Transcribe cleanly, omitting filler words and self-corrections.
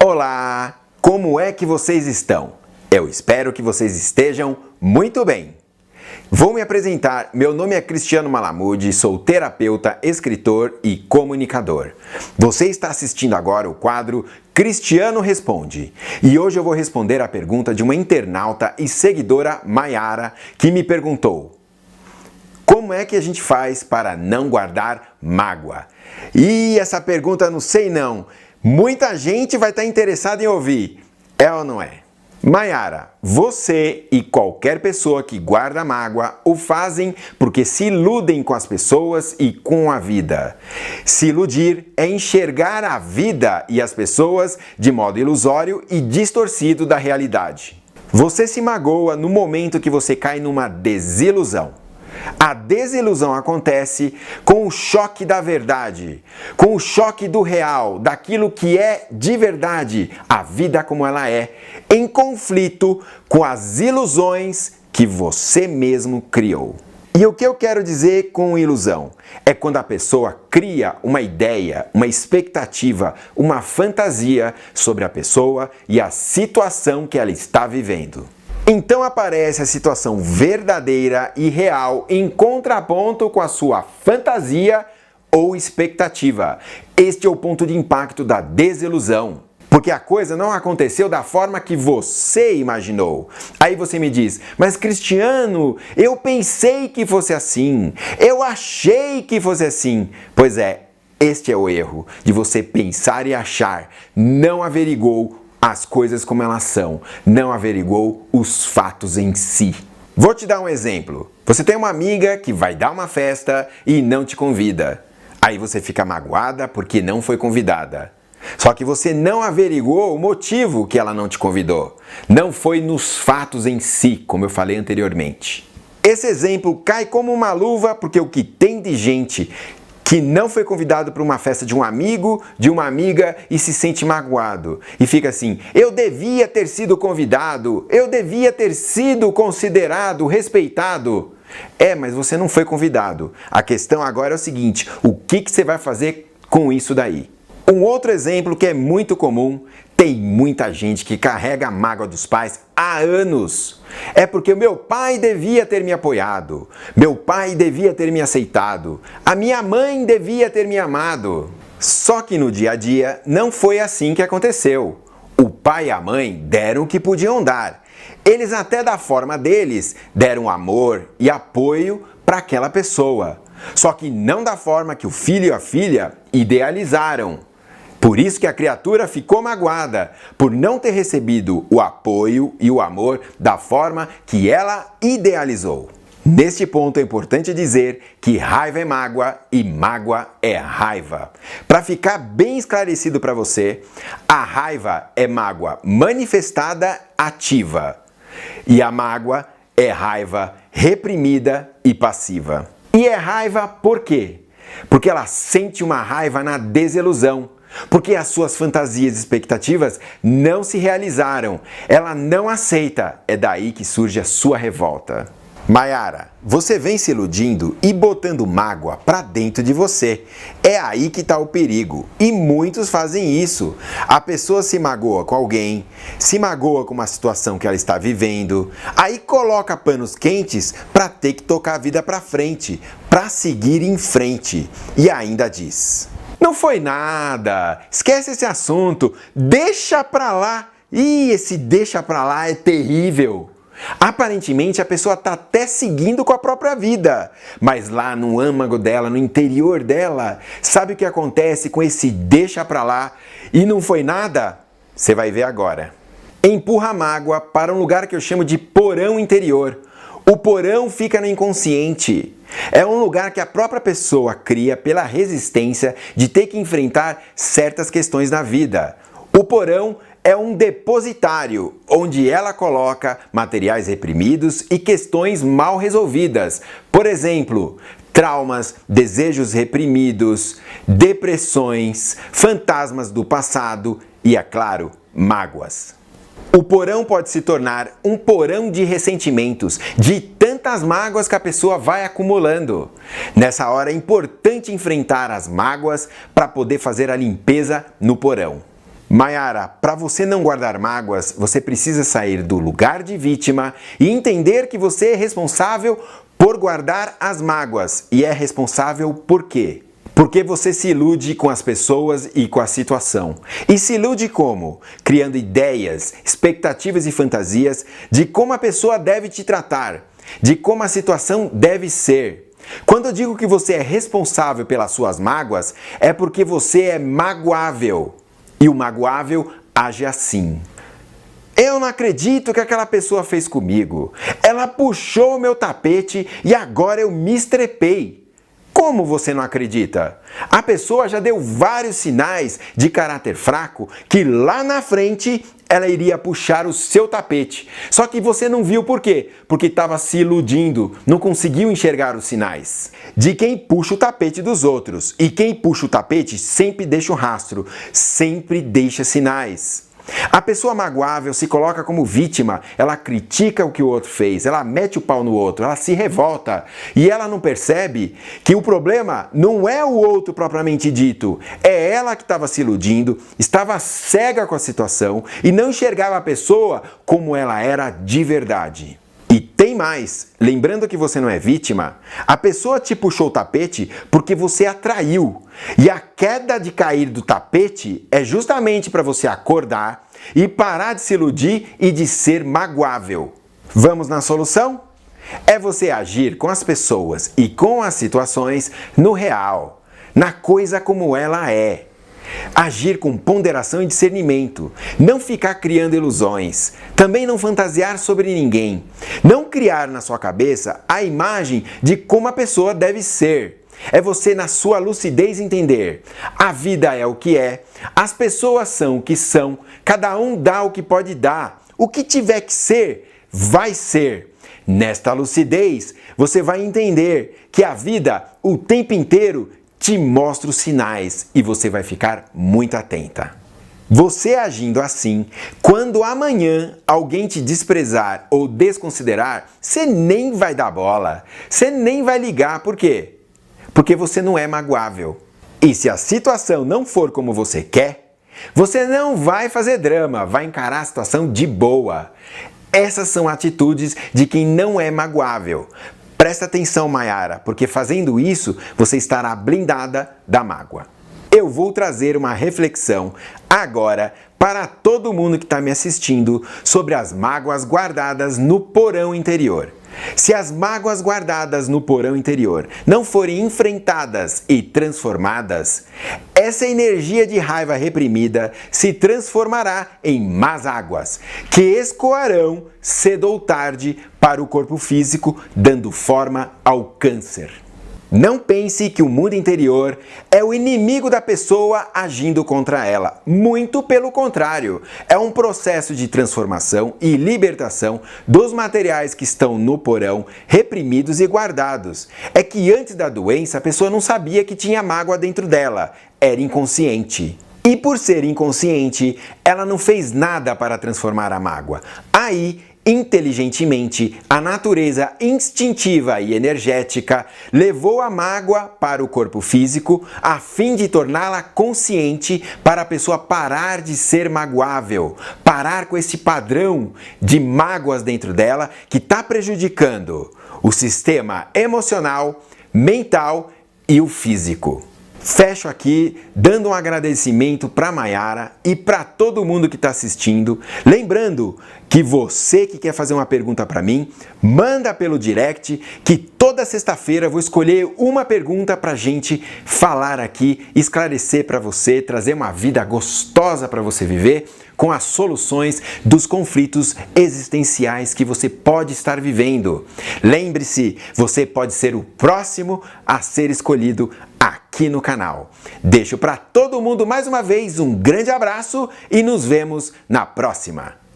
Olá! Como é que vocês estão? Eu espero que vocês estejam muito bem. Vou me apresentar, meu nome é Cristiano Malamude, sou terapeuta, escritor e comunicador. Você está assistindo agora o quadro Cristiano Responde e hoje eu vou responder a pergunta de uma internauta e seguidora Maiara que me perguntou: como é que a gente faz para não guardar mágoa? E essa pergunta não sei não, muita gente vai estar interessada em ouvir, é ou não é? Maiara, você e qualquer pessoa que guarda mágoa o fazem porque se iludem com as pessoas e com a vida. Se iludir é enxergar a vida e as pessoas de modo ilusório e distorcido da realidade. Você se magoa no momento que você cai numa desilusão. A desilusão acontece com o choque da verdade, com o choque do real, daquilo que é de verdade, a vida como ela é, em conflito com as ilusões que você mesmo criou. E o que eu quero dizer com ilusão? É quando a pessoa cria uma ideia, uma expectativa, uma fantasia sobre a pessoa e a situação que ela está vivendo. Então aparece a situação verdadeira e real em contraponto com a sua fantasia ou expectativa. Este é o ponto de impacto da desilusão. Porque a coisa não aconteceu da forma que você imaginou. Aí você me diz, mas Cristiano, eu pensei que fosse assim, eu achei que fosse assim. Pois é, este é o erro de você pensar e achar, não averigou as coisas como elas são, não averigou os fatos em si. Vou te dar um exemplo. Você tem uma amiga que vai dar uma festa e não te convida. Aí você fica magoada porque não foi convidada. Só que você não averigou o motivo que ela não te convidou. Não foi nos fatos em si, como eu falei anteriormente. Esse exemplo cai como uma luva porque o que tem de gente que não foi convidado para uma festa de um amigo, de uma amiga e se sente magoado. E fica assim, eu devia ter sido convidado, eu devia ter sido considerado, respeitado. Mas você não foi convidado. A questão agora é o seguinte, o que você vai fazer com isso daí? Um outro exemplo que é muito comum, tem muita gente que carrega a mágoa dos pais há anos. É porque o meu pai devia ter me apoiado, meu pai devia ter me aceitado, a minha mãe devia ter me amado. Só que no dia a dia não foi assim que aconteceu. O pai e a mãe deram o que podiam dar. Eles até da forma deles deram amor e apoio para aquela pessoa. Só que não da forma que o filho e a filha idealizaram. Por isso que a criatura ficou magoada, por não ter recebido o apoio e o amor da forma que ela idealizou. Neste ponto é importante dizer que raiva é mágoa e mágoa é raiva. Para ficar bem esclarecido para você, a raiva é mágoa manifestada ativa e a mágoa é raiva reprimida e passiva. E é raiva por quê? Porque ela sente uma raiva na desilusão. Porque as suas fantasias e expectativas não se realizaram, ela não aceita, é daí que surge a sua revolta. Maiara, você vem se iludindo e botando mágoa pra dentro de você. É aí que tá o perigo. E muitos fazem isso. A pessoa se magoa com alguém, se magoa com uma situação que ela está vivendo, aí coloca panos quentes pra ter que tocar a vida pra frente, pra seguir em frente. E ainda diz: não foi nada, esquece esse assunto, deixa pra lá. Ih, esse deixa pra lá é terrível. Aparentemente a pessoa está até seguindo com a própria vida, mas lá no âmago dela, no interior dela, sabe o que acontece com esse deixa pra lá e não foi nada? Você vai ver agora. Empurra a mágoa para um lugar que eu chamo de porão interior. O porão fica no inconsciente. É um lugar que a própria pessoa cria pela resistência de ter que enfrentar certas questões na vida. O porão é um depositário, onde ela coloca materiais reprimidos e questões mal resolvidas. Por exemplo, traumas, desejos reprimidos, depressões, fantasmas do passado e, é claro, mágoas. O porão pode se tornar um porão de ressentimentos, de tantas mágoas que a pessoa vai acumulando. Nessa hora é importante enfrentar as mágoas para poder fazer a limpeza no porão. Mayara, para você não guardar mágoas, você precisa sair do lugar de vítima e entender que você é responsável por guardar as mágoas. E é responsável por quê? Porque você se ilude com as pessoas e com a situação. E se ilude como? Criando ideias, expectativas e fantasias de como a pessoa deve te tratar, de como a situação deve ser. Quando eu digo que você é responsável pelas suas mágoas, é porque você é magoável. E o magoável age assim. Eu não acredito que aquela pessoa fez comigo. Ela puxou o meu tapete e agora eu me estrepei. Como você não acredita? A pessoa já deu vários sinais de caráter fraco que lá na frente ela iria puxar o seu tapete. Só que você não viu por quê? Porque estava se iludindo, não conseguiu enxergar os sinais. De quem puxa o tapete dos outros. E quem puxa o tapete sempre deixa um rastro, sempre deixa sinais. A pessoa magoável se coloca como vítima, ela critica o que o outro fez, ela mete o pau no outro, ela se revolta e ela não percebe que o problema não é o outro propriamente dito, é ela que estava se iludindo, estava cega com a situação e não enxergava a pessoa como ela era de verdade. E tem mais, lembrando que você não é vítima, a pessoa te puxou o tapete porque você atraiu. E a queda de cair do tapete é justamente para você acordar e parar de se iludir e de ser magoável. Vamos na solução? É você agir com as pessoas e com as situações no real, na coisa como ela é. Agir com ponderação e discernimento, não ficar criando ilusões, também não fantasiar sobre ninguém, não criar na sua cabeça a imagem de como a pessoa deve ser. É você na sua lucidez entender, a vida é o que é, as pessoas são o que são, cada um dá o que pode dar, o que tiver que ser, vai ser. Nesta lucidez, você vai entender que a vida, o tempo inteiro, te mostra os sinais e você vai ficar muito atenta. Você agindo assim, quando amanhã alguém te desprezar ou desconsiderar, você nem vai dar bola, você nem vai ligar. Por quê? Porque você não é magoável. E se a situação não for como você quer, você não vai fazer drama, vai encarar a situação de boa. Essas são atitudes de quem não é magoável. Presta atenção, Mayara, porque fazendo isso, você estará blindada da mágoa. Eu vou trazer uma reflexão agora para todo mundo que está me assistindo sobre as mágoas guardadas no porão interior. Se as mágoas guardadas no porão interior não forem enfrentadas e transformadas, essa energia de raiva reprimida se transformará em más águas, que escoarão cedo ou tarde para o corpo físico, dando forma ao câncer. Não pense que o mundo interior é o inimigo da pessoa agindo contra ela. Muito pelo contrário, é um processo de transformação e libertação dos materiais que estão no porão, reprimidos e guardados. É que antes da doença a pessoa não sabia que tinha mágoa dentro dela, era inconsciente. E por ser inconsciente, ela não fez nada para transformar a mágoa. Aí, inteligentemente, a natureza instintiva e energética levou a mágoa para o corpo físico a fim de torná-la consciente para a pessoa parar de ser magoável, parar com esse padrão de mágoas dentro dela que está prejudicando o sistema emocional, mental e o físico. Fecho aqui dando um agradecimento para Mayara e para todo mundo que está assistindo. Lembrando que você que quer fazer uma pergunta para mim, manda pelo direct que toda sexta-feira eu vou escolher uma pergunta para a gente falar aqui, esclarecer para você, trazer uma vida gostosa para você viver com as soluções dos conflitos existenciais que você pode estar vivendo. Lembre-se, você pode ser o próximo a ser escolhido aqui no canal. Deixo para todo mundo mais uma vez um grande abraço e nos vemos na próxima.